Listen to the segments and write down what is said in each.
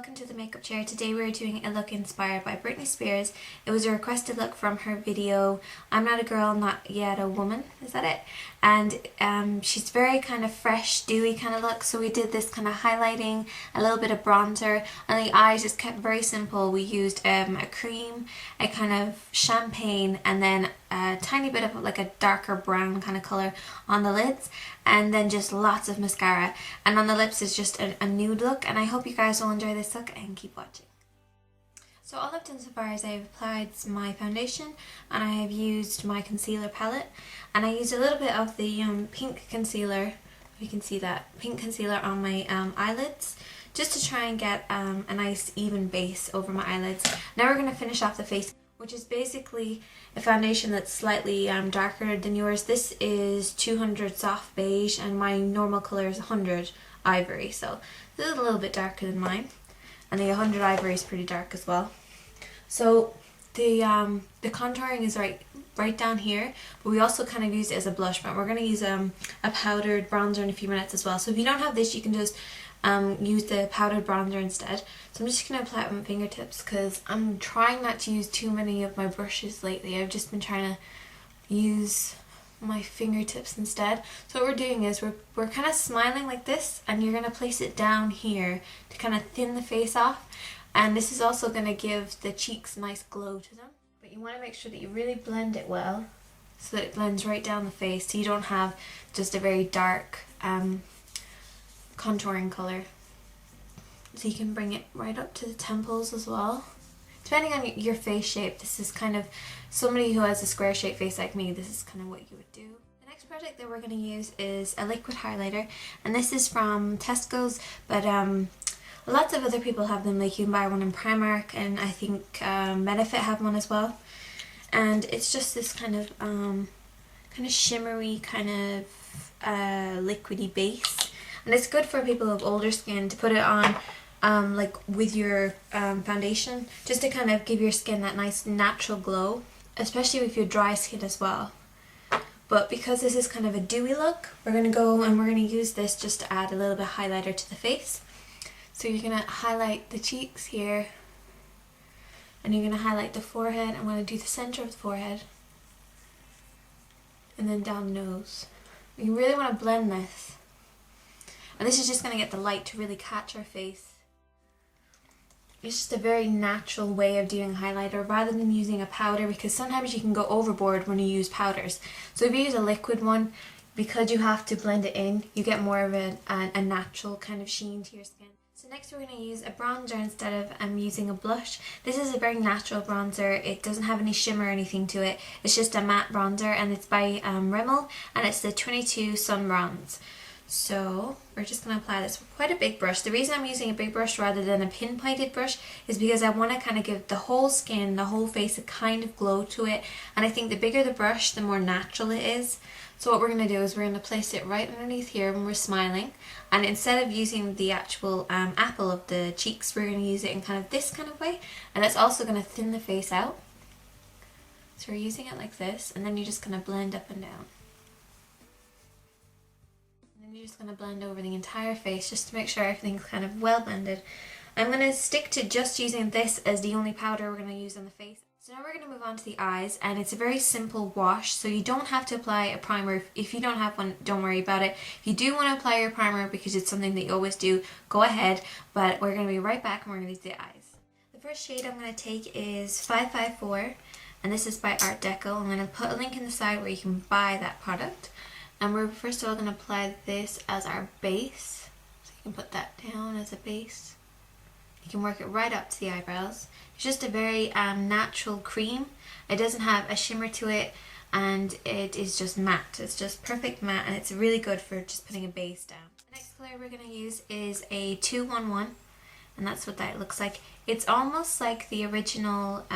welcome to the makeup chair. Today we're doing a look inspired by Britney Spears. It was a requested look from her video, I'm Not a Girl, Not Yet a Woman, is that it? And she's very kind of fresh, dewy kind of look, so we did this kind of highlighting, a little bit of bronzer, and the eyes just kept very simple. We used a cream, a kind of champagne, and then a tiny bit of like a darker brown kind of colour on the lids, and then just lots of mascara, and on the lips is just a nude look. And I hope you guys will enjoy this look and keep watching. So all I've done so far is I've applied my foundation and I have used my concealer palette, and I used a little bit of the pink concealer, you can see that, pink concealer on my eyelids, just to try and get a nice even base over my eyelids. Now we're going to finish off the face, which is basically a foundation that's slightly darker than yours. This is 200 soft beige and my normal colour is 100 ivory, so this is a little bit darker than mine, and the 100 ivory is pretty dark as well. So the contouring is right down here, but we also kind of use it as a blush, but we're going to use a powdered bronzer in a few minutes as well. So if you don't have this, you can just use the powdered bronzer instead. So I'm just going to apply it with my fingertips because I'm trying not to use too many of my brushes lately. I've just been trying to use my fingertips instead. So what we're doing is we're kind of smiling like this, and you're going to place it down here to kind of thin the face off. And this is also going to give the cheeks a nice glow to them. But you want to make sure that you really blend it well so that it blends right down the face, so you don't have just a very dark contouring colour. So you can bring it right up to the temples as well. Depending on your face shape, this is kind of, somebody who has a square shaped face like me, this is kind of what you would do. The next product that we're going to use is a liquid highlighter, and this is from Tesco's, but lots of other people have them. Like you can buy one in Primark, and I think Benefit have one as well. And it's just this kind of shimmery, kind of liquidy base, and it's good for people with older skin to put it on like with your foundation, just to kind of give your skin that nice natural glow, especially with your dry skin as well. But because this is kind of a dewy look, we're going to go and we're going to use this just to add a little bit of highlighter to the face. So you're going to highlight the cheeks here, and you're going to highlight the forehead. I'm going to do the center of the forehead, and then down the nose. You really want to blend this, and this is just going to get the light to really catch our face. It's just a very natural way of doing highlighter rather than using a powder, because sometimes you can go overboard when you use powders. So if you use a liquid one, because you have to blend it in, you get more of a natural kind of sheen to your skin. So next we're going to use a bronzer instead of using a blush. This is a very natural bronzer. It doesn't have any shimmer or anything to it. It's just a matte bronzer, and it's by Rimmel, and it's the 22 Sun Bronze. So we're just going to apply this with quite a big brush. The reason I'm using a big brush rather than a pinpointed brush is because I want to kind of give the whole skin, the whole face, a kind of glow to it. And I think the bigger the brush, the more natural it is. So what we're going to do is we're going to place it right underneath here when we're smiling. And instead of using the actual apple of the cheeks, we're going to use it in kind of this kind of way. And it's also going to thin the face out. So we're using it like this, and then you're just going to blend up and down. You're just going to blend over the entire face just to make sure everything's kind of well blended. I'm going to stick to just using this as the only powder we're going to use on the face. So now we're going to move on to the eyes, and it's a very simple wash, so you don't have to apply a primer. If you don't have one, don't worry about it. If you do want to apply your primer, because it's something that you always do, go ahead, but we're going to be right back and we're going to use the eyes. The first shade I'm going to take is 554, and this is by Art Deco. I'm going to put a link in the side where you can buy that product. And we're first of all going to apply this as our base. So you can put that down as a base. You can work it right up to the eyebrows. It's just a very natural cream. It doesn't have a shimmer to it, and it is just matte. It's just perfect matte, and it's really good for just putting a base down. The next color we're going to use is a 211, and that's what that looks like. It's almost like the original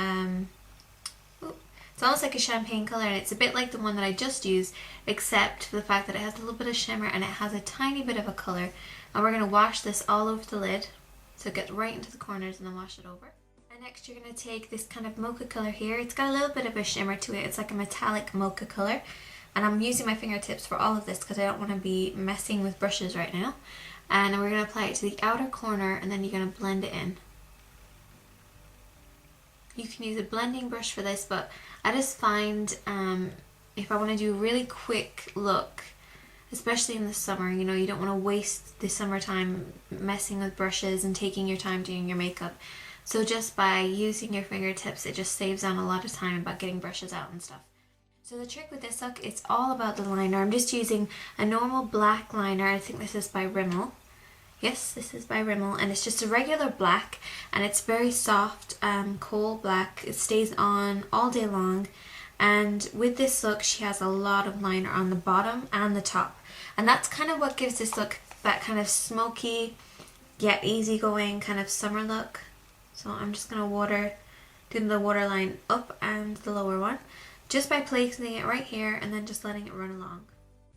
it's almost like a champagne colour, and it's a bit like the one that I just used, except for the fact that it has a little bit of shimmer and it has a tiny bit of a colour. And we're going to wash this all over the lid, so it gets right into the corners, and then wash it over. And next you're going to take this kind of mocha colour here. It's got a little bit of a shimmer to it. It's like a metallic mocha colour. And I'm using my fingertips for all of this because I don't want to be messing with brushes right now. And we're going to apply it to the outer corner, and then you're going to blend it in. You can use a blending brush for this, but I just find if I want to do a really quick look, especially in the summer, you know, you don't want to waste the summertime messing with brushes and taking your time doing your makeup. So just by using your fingertips, it just saves on a lot of time about getting brushes out and stuff. So the trick with this look, it's all about the liner. I'm just using a normal black liner. I think this is by Rimmel. Yes, this is by Rimmel, and it's just a regular black, and it's very soft, coal black. It stays on all day long, and with this look, she has a lot of liner on the bottom and the top. And that's kind of what gives this look that kind of smoky, yet easygoing kind of summer look. So I'm just going to do the waterline up and the lower one, just by placing it right here and then just letting it run along.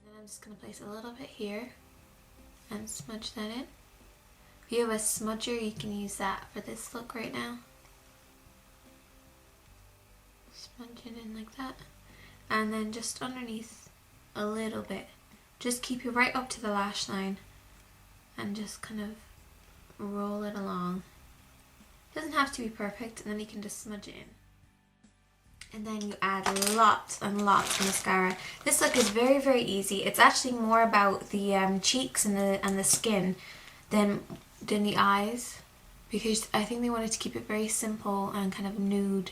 And then I'm just going to place a little bit here and smudge that in. If you have a smudger, you can use that for this look right now. Smudge it in like that. And then just underneath a little bit. Just keep it right up to the lash line and just kind of roll it along. It doesn't have to be perfect, and then you can just smudge it in. And then you add lots and lots of mascara. This look is very, very easy. It's actually more about the cheeks and the skin than the eyes, because I think they wanted to keep it very simple and kind of nude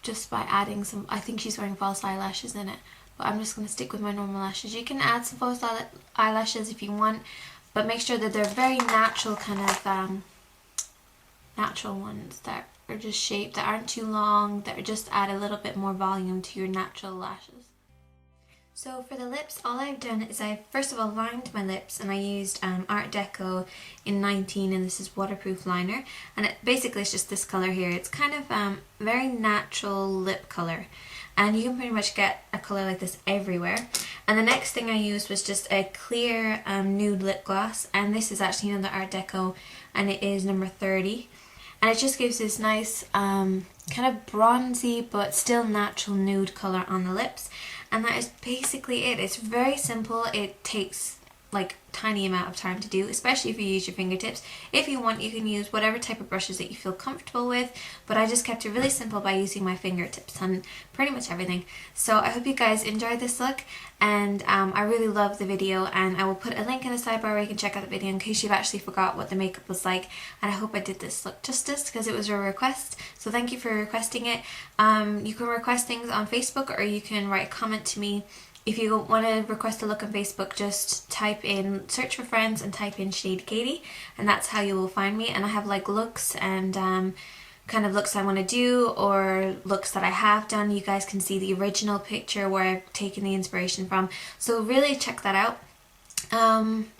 just by adding some, I think she's wearing false eyelashes in it. But I'm just going to stick with my normal lashes. You can add some false eyelashes if you want, but make sure that they're very natural, kind of natural ones that are just shaped, that aren't too long, that just add a little bit more volume to your natural lashes. So for the lips, all I've done is I first of all lined my lips, and I used Art Deco in 19, and this is waterproof liner, and it basically is just this colour here. It's kind of very natural lip colour. And you can pretty much get a colour like this everywhere. And the next thing I used was just a clear nude lip gloss, and this is actually another Art Deco, and it is number 30. And it just gives this nice kind of bronzy but still natural nude colour on the lips. And that is basically it. It's very simple. It takes like tiny amount of time to do, especially if you use your fingertips. If you want, you can use whatever type of brushes that you feel comfortable with, but I just kept it really simple by using my fingertips on pretty much everything. So I hope you guys enjoyed this look, and I really love the video, and I will put a link in the sidebar where you can check out the video in case you've actually forgot what the makeup was like. And I hope I did this look justice because it was a request, so thank you for requesting it. You can request things on Facebook, or you can write a comment to me. If you want to request a look on Facebook, just type in, search for friends and type in Sineadycady, and that's how you will find me. And I have like looks and kind of looks I want to do, or looks that I have done. You guys can see the original picture where I've taken the inspiration from. So really check that out.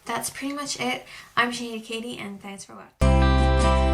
That's pretty much it. I'm Sineadycady, and thanks for watching.